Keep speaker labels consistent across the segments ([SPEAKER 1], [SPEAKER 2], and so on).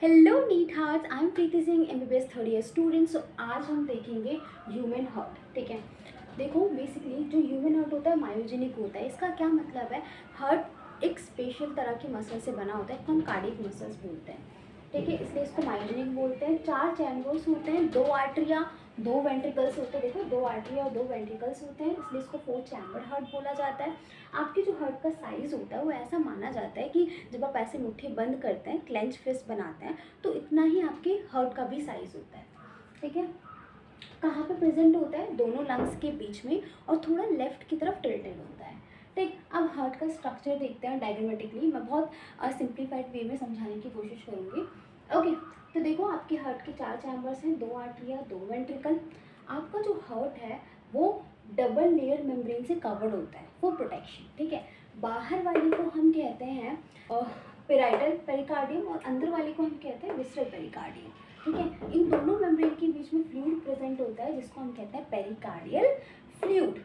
[SPEAKER 1] Hello NEET hearts, I am Preeti Singh MBBS third year student. So आज हम देखेंगे human heart. ठीक है, देखो बेसिकली जो ह्यूमन हार्ट होता है मायोजेनिक होता है। इसका क्या मतलब है? हार्ट एक स्पेशल तरह के मसल से बना होता है, इसको हम कार्डियक मसल्स बोलते हैं। ठीक है, इसलिए इसको मायोजेनिक बोलते हैं। 4 चैम्बर्स होते हैं, 2 आर्टरिया 2 वेंट्रिकल्स होते हैं। देखो 2 आर्टरिया और 2 वेंट्रिकल्स होते हैं, इसलिए इसको 4 चैम्बर हार्ट बोला जाता है। आपके जो हार्ट का साइज़ होता है वो ऐसा माना जाता है कि जब आप ऐसे मुट्ठी बंद करते हैं, क्लेंच फिस्ट बनाते हैं, तो इतना ही आपके हार्ट का भी साइज़ होता है। ठीक है, कहाँ पे प्रेजेंट होता है? दोनों लंग्स के बीच में और थोड़ा लेफ्ट की तरफ टिल्टेड होता है। ठीक, अब हार्ट का स्ट्रक्चर देखते हैं डायग्रामेटिकली। मैं बहुत सिंप्लीफाइड वे में समझाने की कोशिश करूँगी। ओके, तो देखो आपके हार्ट के 4 चैम्बर्स हैं, 2 आर्टरिया 2 वेंट्रिकल। आपका जो हार्ट है वो डबल लेयर मेम्ब्रेन से कवर्ड होता है फॉर प्रोटेक्शन। ठीक है, बाहर वाले को हम कहते हैं पेराइटल पेरिकार्डियम और अंदर वाले को हम कहते हैं विसरल पेरिकार्डियम। ठीक है, इन दोनों मेम्ब्रेन के बीच में फ्लूइड प्रेजेंट होता है जिसको हम कहते हैं पेरिकार्डियल फ्लूइड।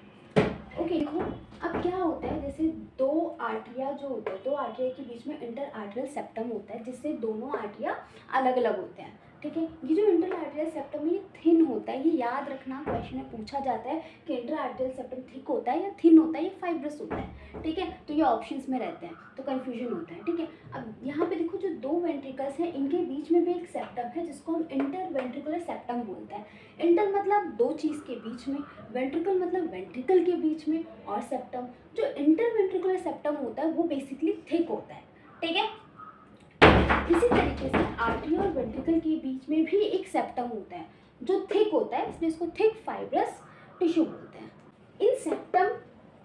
[SPEAKER 1] ओके, देखो अब क्या होता है, जैसे 2 आर्टरिया जो होते हैं, 2 आर्टरिया के बीच में इंटर आर्टरियल सेप्टम होता है जिससे दोनों आर्टरिया अलग अलग होते हैं। ठीक है, ये जो इंटर आर्टरियल सेप्टम ये थिन होता है। ये याद रखना, क्वेश्चन में पूछा जाता है कि इंटर आर्टरियल सेप्टम थिक होता है या थिन होता है या फाइब्रस होता है। ठीक है, तो ये ऑप्शंस में रहते हैं तो कन्फ्यूजन होता है। ठीक है, अब यहाँ पे देखो जो 2 वेंट्रिकल्स हैं इनके बीच में भी एक सेप्टम है जिसको हम इंटर वेंट्रिकुलर सेप्टम बोलते हैं। इंटर मतलब 2 चीज़ के बीच में, वेंट्रिकल मतलब वेंट्रिकल के बीच में, और सेप्टम जो इंटर वेंट्रिकुलर सेप्टम होता है वो बेसिकली थिक होता है। ठीक है, इसी तरीके से आर्टरी और वेंट्रिकल के बीच में भी एक सेप्टम होता है जो थिक होता है, इसलिए इसको थिक फाइब्रस टिश्यू बोलते हैं। इन सेप्टम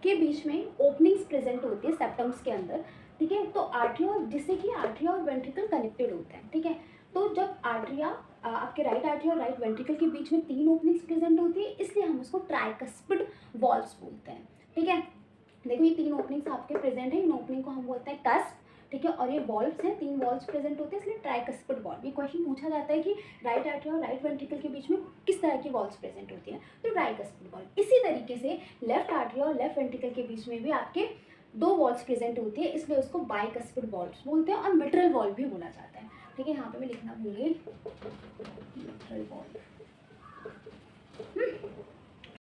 [SPEAKER 1] के बीच में ओपनिंग्स प्रेजेंट होती है सेप्टम्स के अंदर। ठीक है, तो आर्टरिया, जिससे कि आर्टरिया और वेंट्रिकल कनेक्टेड होते हैं। ठीक है, तो जब आर्टरिया आपके राइट आर्टरिया और राइट वेंट्रिकल के बीच में 3 ओपनिंग्स प्रेजेंट होती है, इसलिए हम उसको ट्राइकस्पिड वॉल्व्स बोलते हैं। ठीक है, देखो ये 3 ओपनिंग्स आपके प्रेजेंट है, इन ओपनिंग को हम बोलते हैं कस्प। ठीक है, और ये वॉल्व्स हैं, 3 वॉल्व्स प्रेजेंट होते हैं, इसलिए ट्राइकस्पिड वॉल्व। ये क्वेश्चन पूछा जाता है कि राइट आर्टरी और राइट वेंट्रिकल के बीच में किस तरह की वॉल्व्स प्रेजेंट होती हैं, तो ट्राइकस्पिड वॉल्व। इसी तरीके से लेफ्ट आर्टरी और लेफ्ट वेंट्रिकल के बीच में भी आपके 2 वॉल्व्स प्रेजेंट होती है, इसलिए उसको बाइकस्पिड वॉल्व्स बोलते हैं और मिट्रल वॉल्व भी बोला जाता है। ठीक है, यहाँ पे मैं लिखना भूल गई, मिट्रल वॉल्व।